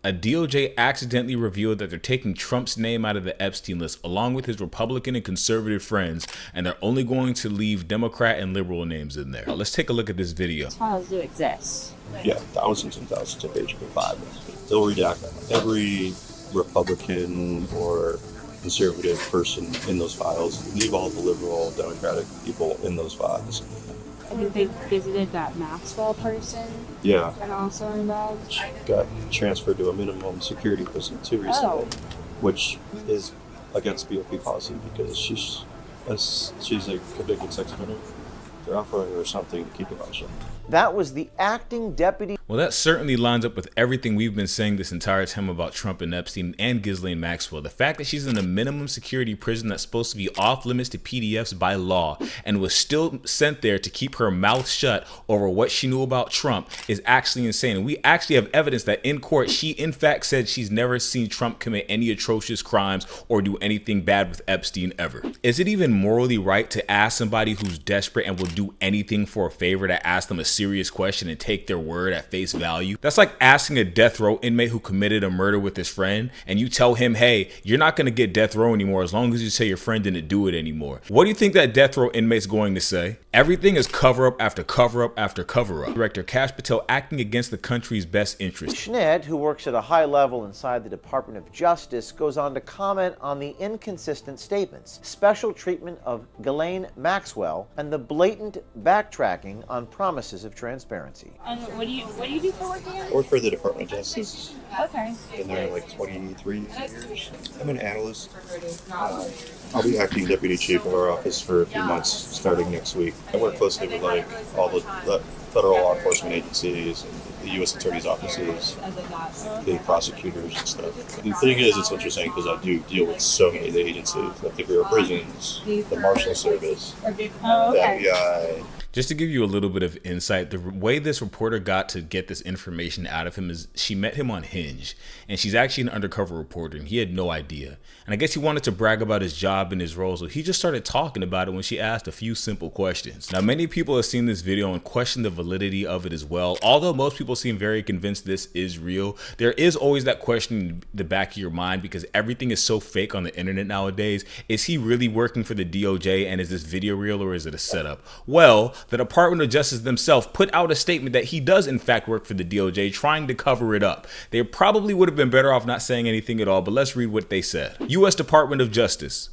A DOJ accidentally revealed that they're taking Trump's name out of the Epstein list along with his Republican and conservative friends, and they're only going to leave Democrat and liberal names in there. Now, let's take a look at this video. These files do exist. Yeah, thousands and thousands of pages of files. They'll redact every Republican or conservative person in those files, leave all the liberal, Democratic people in those files. I think they visited that Maxwell person. Yeah. And also involved. Got transferred to a minimum security prison too recently, which is against BOP policy because she's a convicted sex offender. They're offering her something to keep it on shut. That was the acting deputy. Well, that certainly lines up with everything we've been saying this entire time about Trump and Epstein and Ghislaine Maxwell. The fact that she's in a minimum security prison that's supposed to be off limits to PDFs by law and was still sent there to keep her mouth shut over what she knew about Trump is actually insane. And we actually have evidence that in court, she in fact said she's never seen Trump commit any atrocious crimes or do anything bad with Epstein ever. Is it even morally right to ask somebody who's desperate and will do anything for a favor to ask them a serious question and take their word at face value? That's like asking a death row inmate who committed a murder with his friend and you tell him, hey, you're not going to get death row anymore as long as you say your friend didn't do it anymore. What do you think that death row inmate's going to say? Everything is cover up after cover up after cover up. Director Kash Patel acting against the country's best interest. Schnitt, who works at a high level inside the Department of Justice, goes on to comment on the inconsistent statements, special treatment of Ghislaine Maxwell, and the blatant backtracking on promises of transparency. And what do you do for work again? I work for the Department of Justice. Okay. Been there like 23 years. I'm an analyst. I'll be acting deputy chief of our office for a few months starting next week. I work closely with like all the federal law enforcement agencies and the U.S. attorney's offices, the prosecutors and stuff. The thing is, it's interesting because I do deal with so many of the agencies, like the Bureau of Prisons, the Marshal Service, the FBI. Just to give you a little bit of insight, the way this reporter got to get this information out of him is she met him on Hinge, and she's actually an undercover reporter, and he had no idea. And I guess he wanted to brag about his job and his role, so he just started talking about it when she asked a few simple questions. Now, many people have seen this video and questioned the validity of it as well. Although most people seem very convinced this is real, there is always that question in the back of your mind because everything is so fake on the internet nowadays. Is he really working for the DOJ, and is this video real or is it a setup? Well, the Department of Justice themselves put out a statement that he does in fact work for the DOJ, trying to cover it up. They probably would have been better off not saying anything at all, but let's read what they said. U.S. Department of Justice.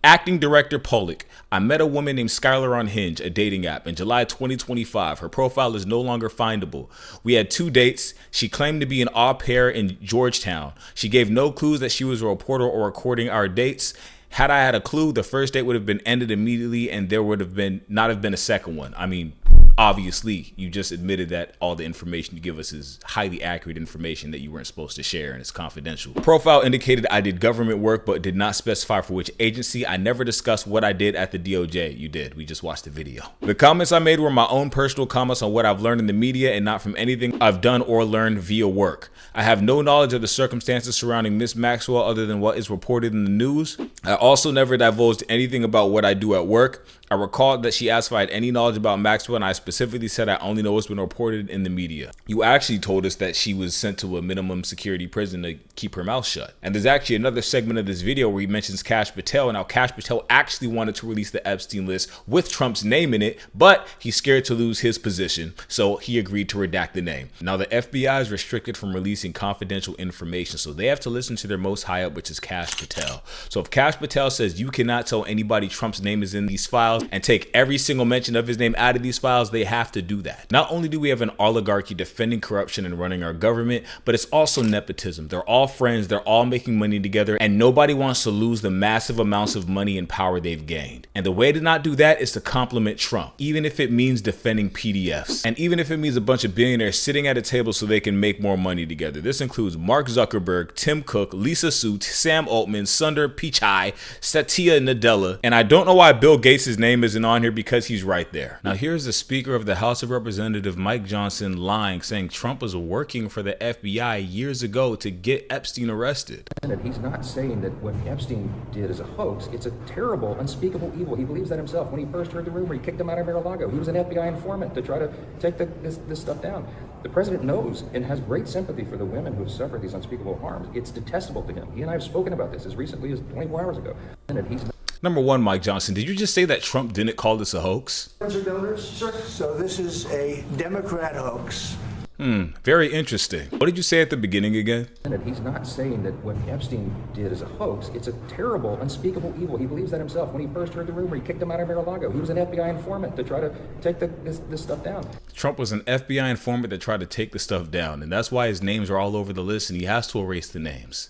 Acting Director Pollock, I met a woman named Skylar on Hinge, a dating app, in July 2025. Her profile is no longer findable. We had 2 dates. She claimed to be an au pair in Georgetown. She gave no clues that she was a reporter or recording our dates. Had I had a clue, the first date would have been ended immediately and there would have been not have been a second one. I mean, obviously, you just admitted that all the information you give us is highly accurate information that you weren't supposed to share and it's confidential. Profile indicated I did government work but did not specify for which agency. I never discussed what I did at the DOJ. You did. We just watched the video. The comments I made were my own personal comments on what I've learned in the media and not from anything I've done or learned via work. I have no knowledge of the circumstances surrounding Miss Maxwell other than what is reported in the news. I also never divulged anything about what I do at work. I recalled that she asked if I had any knowledge about Maxwell, and I specifically said I only know what's been reported in the media. You actually told us that she was sent to a minimum security prison to keep her mouth shut. And there's actually another segment of this video where he mentions Kash Patel, and how Kash Patel actually wanted to release the Epstein list with Trump's name in it, but he's scared to lose his position, so he agreed to redact the name. Now, the FBI is restricted from releasing confidential information, so they have to listen to their most high up, which is Kash Patel. So if Kash Patel says you cannot tell anybody Trump's name is in these files and take every single mention of his name out of these files, they have to do that. Not only do we have an oligarchy defending corruption and running our government, but it's also nepotism. They're all friends, they're all making money together, and nobody wants to lose the massive amounts of money and power they've gained. And the way to not do that is to compliment Trump, even if it means defending PDFs, and even if it means a bunch of billionaires sitting at a table so they can make more money together. This includes Mark Zuckerberg, Tim Cook, Lisa Su, Sam Altman, Sundar Pichai, Satya Nadella, and I don't know why Bill Gates' name isn't on here because he's right there. Now here's the Speaker of the House of Representatives, Mike Johnson, lying, saying Trump was working for the FBI years ago to get Epstein arrested. And he's not saying that what Epstein did is a hoax. It's a terrible, unspeakable evil. He believes that himself. When he first heard the rumor, he kicked him out of Mar-a-Lago. He was an FBI informant to try to take this stuff down. The president knows and has great sympathy for the women who have suffered these unspeakable harms. It's detestable to him. He and I have spoken about this as recently as 24 hours ago. And he's Number one, Mike Johnson, did you just say that Trump didn't call this a hoax? Donors, sir. So this is a Democrat hoax. Very interesting. What did you say at the beginning again? He's not saying that what Epstein did is a hoax. It's a terrible, unspeakable evil. He believes that himself. When he first heard the rumor, he kicked him out of Mar-a-Lago. He was an FBI informant to try to take this stuff down. Trump was an FBI informant that tried to take the stuff down, and that's why his names are all over the list, and he has to erase the names.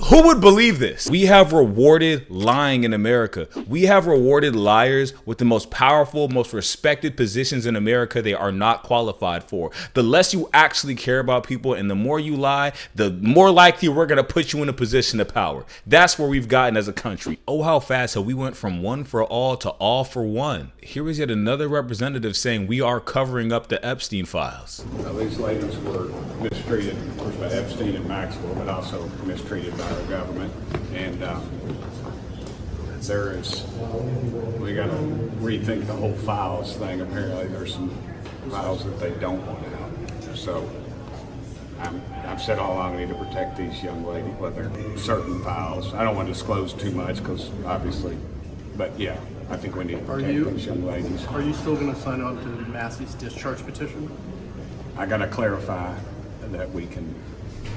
Who would believe this? We have rewarded lying in America. We have rewarded liars with the most powerful, most respected positions in America they are not qualified for. The less you actually care about people and the more you lie, the more likely we're going to put you in a position of power. That's where we've gotten as a country. Oh, how fast have we went from one for all to all for one. Here is yet another representative saying we are covering up the Epstein files. These ladies were mistreated, of course, by Epstein and Maxwell, but also mistreated by our government. And we got to rethink the whole files thing. Apparently, there's some files that they don't want out. So I've said all along, we need to protect these young ladies, but there are certain files. I don't want to disclose too much because obviously, but yeah, I think we need to protect these young ladies. Are you still going to sign on to Massey's discharge petition? I got to clarify that we can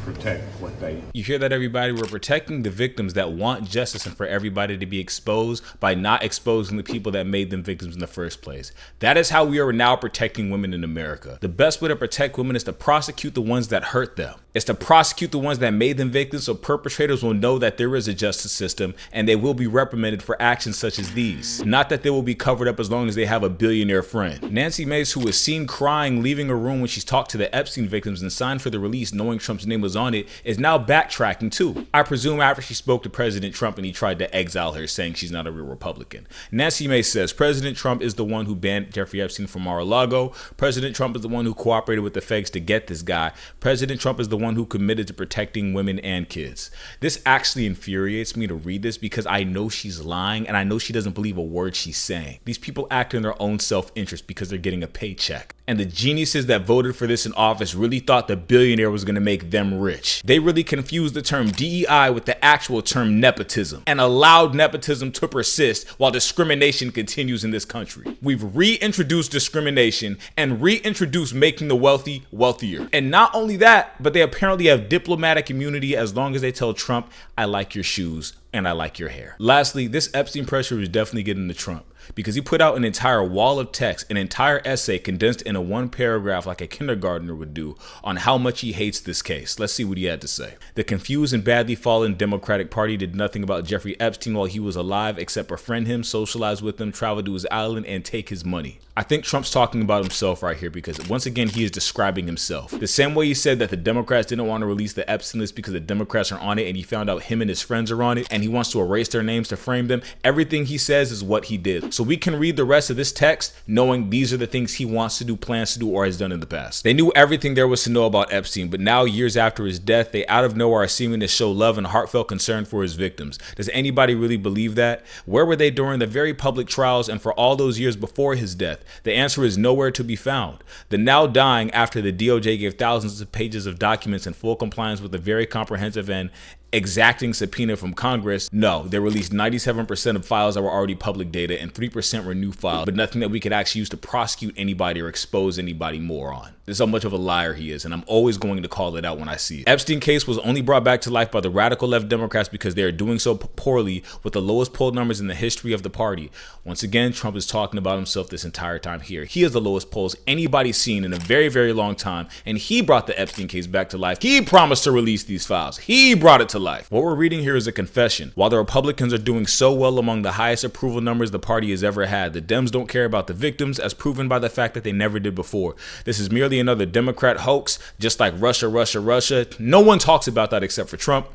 protect what they... You hear that, everybody? We're protecting the victims that want justice and for everybody to be exposed by not exposing the people that made them victims in the first place. That is how we are now protecting women in America. The best way to protect women is to prosecute the ones that hurt them. It's to prosecute the ones that made them victims so perpetrators will know that there is a justice system and they will be reprimanded for actions such as these. Not that they will be covered up as long as they have a billionaire friend. Nancy Mace, who was seen crying leaving a room when she's talked to the Epstein victims and signed for the release knowing Trump's name was on it, is now backtracking too. I presume after she spoke to President Trump and he tried to exile her, saying she's not a real Republican. Nancy Mace says President Trump is the one who banned Jeffrey Epstein from Mar-a-Lago. President Trump is the one who cooperated with the feds to get this guy. President Trump is the one who committed to protecting women and kids. This actually infuriates me to read this because I know she's lying and I know she doesn't believe a word she's saying. These people act in their own self-interest because they're getting a paycheck. And the geniuses that voted for this in office really thought the billionaire was going to make them rich. They really confused the term DEI with the actual term nepotism and allowed nepotism to persist while discrimination continues in this country. We've reintroduced discrimination and reintroduced making the wealthy wealthier. And not only that, but they apparently have diplomatic immunity as long as they tell Trump, I like your shoes and I like your hair. Lastly, this Epstein pressure is definitely getting to Trump because he put out an entire wall of text, an entire essay condensed in a one paragraph like a kindergartner would do on how much he hates this case. Let's see what he had to say. The confused and badly fallen Democratic Party did nothing about Jeffrey Epstein while he was alive except befriend him, socialize with him, travel to his island, and take his money. I think Trump's talking about himself right here because once again, he is describing himself. The same way he said that the Democrats didn't want to release the Epstein list because the Democrats are on it and he found out him and his friends are on it and he wants to erase their names to frame them. Everything he says is what he did. So we can read the rest of this text knowing these are the things he wants to do, plans to do, or has done in the past. They knew everything there was to know about Epstein, but now years after his death, they out of nowhere are seeming to show love and heartfelt concern for his victims. Does anybody really believe that? Where were they during the very public trials and for all those years before his death? The answer is nowhere to be found. The now dying after the DOJ gave thousands of pages of documents in full compliance with a very comprehensive and exacting subpoena from Congress. No, they released 97% of files that were already public data and 3% were new files, but nothing that we could actually use to prosecute anybody or expose anybody more on. This is how much of a liar he is, and I'm always going to call it out when I see it. Epstein case was only brought back to life by the radical left Democrats because they are doing so poorly with the lowest poll numbers in the history of the party. Once again, Trump is talking about himself this entire time here. He has the lowest polls anybody's seen in a very, very long time, and he brought the Epstein case back to life. He promised to release these files. He brought it to life. What we're reading here is a confession. While the Republicans are doing so well among the highest approval numbers the party has ever had, the Dems don't care about the victims as proven by the fact that they never did before. This is merely another Democrat hoax, just like Russia, Russia, Russia. No one talks about that except for Trump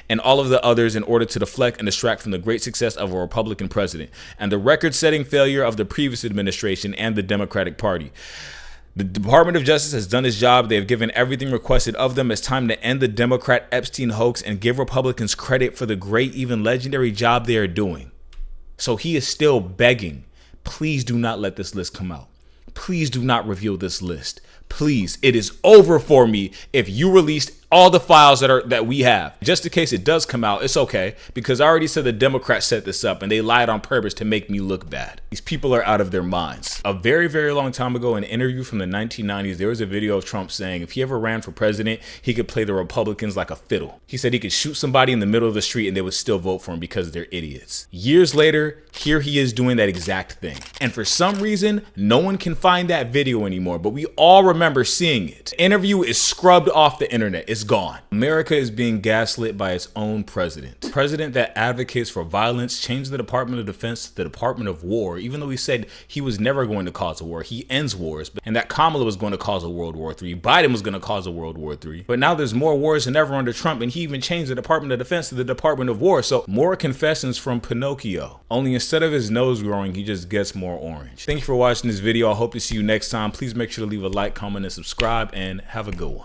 and all of the others in order to deflect and distract from the great success of a Republican president and the record-setting failure of the previous administration and the Democratic Party. The Department of Justice has done its job. They have given everything requested of them. It's time to end the Democrat Epstein hoax and give Republicans credit for the great, even legendary job they are doing. So he is still begging, please do not let this list come out. please do not reveal this list. Please, it is over for me if you released all the files that we have. Just in case it does come out, it's okay, because I already said the Democrats set this up and they lied on purpose to make me look bad. These people are out of their minds. A very, very long time ago, in an interview from the 1990s, there was a video of Trump saying if he ever ran for president, he could play the Republicans like a fiddle. He said he could shoot somebody in the middle of the street and they would still vote for him because they're idiots. Years later, here he is doing that exact thing. And for some reason, no one can find that video anymore, but we all remember seeing it. The interview is scrubbed off the internet. It's gone. America is being gaslit by its own president. A president that advocates for violence, changed the Department of Defense to the Department of War, even though he said he was never going to cause a war. He ends wars, and that Kamala was going to cause a World War III. Biden was going to cause a World War III. But now there's more wars than ever under Trump, and he even changed the Department of Defense to the Department of War. So more confessions from Pinocchio. Only instead of his nose growing, he just gets more orange. Thank you for watching this video. I hope to see you next time. Please make sure to leave a like, comment, and subscribe, and have a good one.